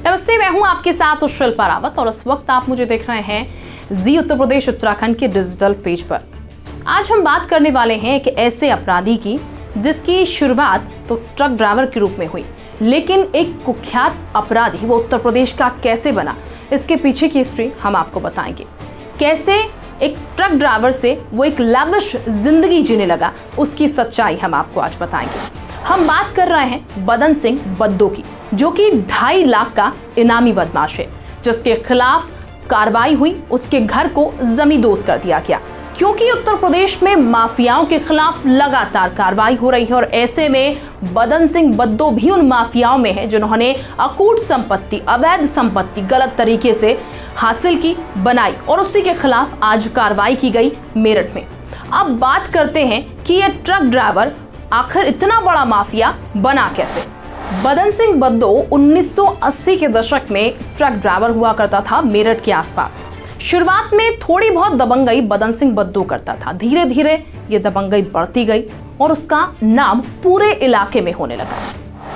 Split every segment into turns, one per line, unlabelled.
नमस्ते, मैं हूं आपके साथ शिल्पा रावत और इस वक्त आप मुझे देख रहे हैं जी उत्तर प्रदेश उत्तराखंड के डिजिटल पेज पर। आज हम बात करने वाले हैं एक ऐसे अपराधी की जिसकी शुरुआत तो ट्रक ड्राइवर के रूप में हुई, लेकिन एक कुख्यात अपराधी वो उत्तर प्रदेश का कैसे बना, इसके पीछे की हिस्ट्री हम आपको बताएंगे। कैसे एक ट्रक ड्राइवर से वो एक लाविश जिंदगी जीने लगा, उसकी सच्चाई हम आपको आज बताएंगे। हम बात कर रहे हैं बदन सिंह बद्दो की, जो कि 2.5 लाख का इनामी बदमाश है, जिसके खिलाफ कार्रवाई हुई। उसके घर को जमींदोज कर दिया गया, क्योंकि उत्तर प्रदेश में माफियाओं के खिलाफ लगातार कार्रवाई हो रही है और ऐसे में बदन सिंह बद्दो भी उन माफियाओं में है जिन्होंने अकूट संपत्ति, अवैध संपत्ति गलत तरीके से हासिल की, बनाई और उसी के खिलाफ आज कार्रवाई की गई मेरठ में। अब बात करते हैं कि यह ट्रक ड्राइवर आखिर इतना बड़ा माफिया बना कैसे। बदन सिंह बद्दो 1980 के दशक में ट्रक ड्राइवर हुआ करता था मेरठ के आसपास। शुरुआत में थोड़ी बहुत दबंगई बदन सिंह बद्दो करता था, धीरे धीरे ये दबंगई बढ़ती गई और उसका नाम पूरे इलाके में होने लगा।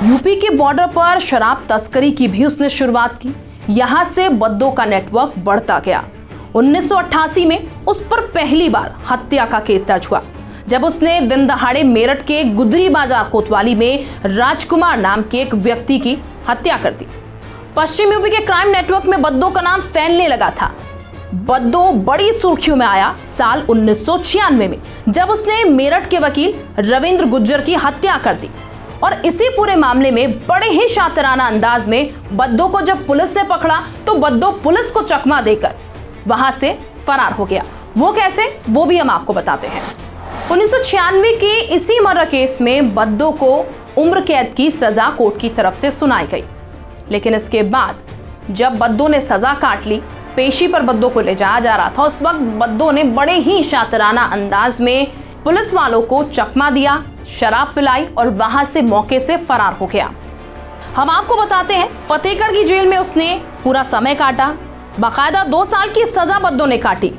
यूपी के बॉर्डर पर शराब तस्करी की भी उसने शुरुआत की। यहाँ से बद्दो का नेटवर्क बढ़ता गया। 1988 में उस पर पहली बार हत्या का केस दर्ज हुआ, जब उसने दिन दहाड़े मेरठ के गुदरी बाजार कोतवाली में राजकुमार नाम के एक व्यक्ति की हत्या कर दी। पश्चिम यूपी के क्राइम नेटवर्क में बद्दो का नाम फैलने लगा था। बद्दो बड़ी सुर्खियों में आया साल 1996 में, जब उसने मेरठ के वकील रविंद्र गुज्जर की हत्या कर दी। और इसी पूरे मामले में बड़े ही शातिराना अंदाज में बद्दो को जब पुलिस ने पकड़ा तो बद्दो पुलिस को चकमा देकर वहां से फरार हो गया। वो कैसे, वो भी हम आपको बताते हैं। 1996 के इसी मर्डर केस में बद्दो को उम्र कैद की सजा कोर्ट की तरफ से सुनाई गई, लेकिन इसके बाद जब बद्दो ने सजा काट ली, पेशी पर बद्दो को ले जाया जा रहा था, उस वक्त बद्दो ने बड़े ही शातिराना अंदाज में पुलिस वालों को चकमा दिया, शराब पिलाई और वहां से मौके से फरार हो गया। हम आपको बताते हैं फतेहगढ़ की जेल में उसने पूरा समय काटा। बाकायदा 2 साल की सजा बद्दो ने काटी।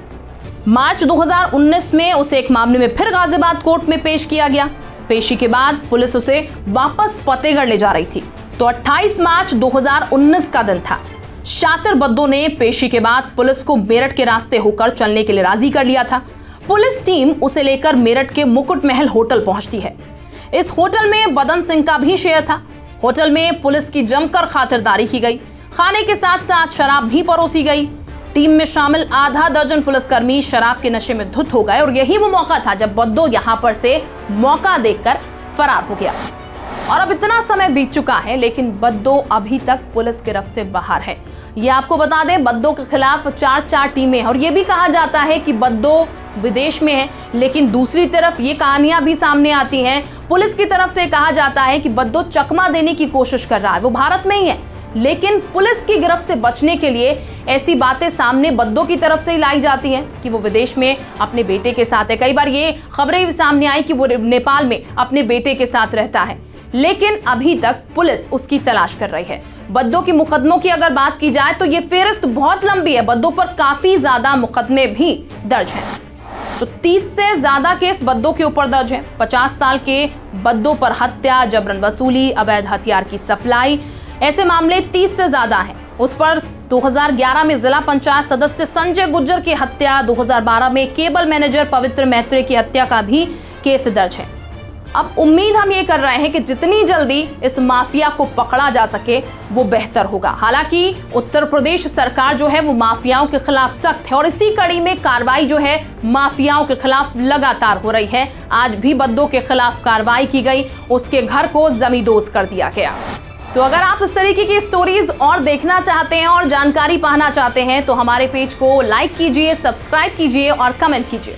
मार्च 2019 में उसे एक मामले में फिर गाजियाबाद कोर्ट में पेश किया गया। पेशी के बाद पुलिस उसे वापस फतेहगढ़ ले जा रही थी, तो 28 मार्च 2019 का दिन था। शातिर बद्दो ने पेशी के बाद पुलिस को मेरठ के रास्ते होकर चलने के लिए राजी कर लिया था। पुलिस टीम उसे लेकर मेरठ के मुकुट महल होटल पहुंचती है। इस होटल में बदन सिंह का भी शेयर था। होटल में पुलिस की जमकर खातिरदारी की गई। खाने के साथ साथ शराब भी परोसी गई। टीम में शामिल आधा दर्जन पुलिसकर्मी शराब के नशे में धुत हो गए और यही वो मौका था जब बद्दो यहां पर से मौका देखकर फरार हो गया। और अब इतना समय बीत चुका है, लेकिन बद्दो अभी तक पुलिस गिरफ्त से बाहर है। ये आपको बता दें, बद्दो के खिलाफ 4 टीमें हैं और ये भी कहा जाता है कि बद्दो विदेश में है, लेकिन दूसरी तरफ ये कहानियां भी सामने आती हैं। पुलिस की तरफ से कहा जाता है कि बद्दो चकमा देने की कोशिश कर रहा है, वो भारत में ही है, लेकिन पुलिस की गिरफ्त से बचने के लिए ऐसी बातें सामने बद्दो की तरफ से ही लाई जाती हैं कि वो विदेश में अपने बेटे के साथ है। कई बार ये खबरें भी सामने आई कि वो नेपाल में अपने बेटे के साथ रहता है, लेकिन अभी तक पुलिस उसकी तलाश कर रही है। बद्दो के मुकदमों की अगर बात की जाए तो ये फेहरिस्त बहुत लंबी है। बद्दो पर काफी ज्यादा मुकदमे भी दर्ज हैं, तो 30 से ज्यादा केस बद्दो के ऊपर दर्ज है। 50 साल के बद्दो पर हत्या, जबरन वसूली, अवैध हथियार की सप्लाई, ऐसे मामले 30 से ज्यादा हैं। उस पर 2011 में जिला पंचायत सदस्य संजय गुज्जर की हत्या, 2012 में केबल मैनेजर पवित्र मैत्रे की हत्या का भी केस दर्ज है। अब उम्मीद हम ये कर रहे हैं कि जितनी जल्दी इस माफिया को पकड़ा जा सके वो बेहतर होगा। हालांकि उत्तर प्रदेश सरकार जो है वो माफियाओं के खिलाफ सख्त है और इसी कड़ी में कार्रवाई जो है माफियाओं के खिलाफ लगातार हो रही है। आज भी बद्दो के खिलाफ कार्रवाई की गई, उसके घर को जमींदोज कर दिया गया। तो अगर आप इस तरीके की स्टोरीज और देखना चाहते हैं और जानकारी पाना चाहते हैं तो हमारे पेज को लाइक कीजिए, सब्सक्राइब कीजिए और कमेंट कीजिए।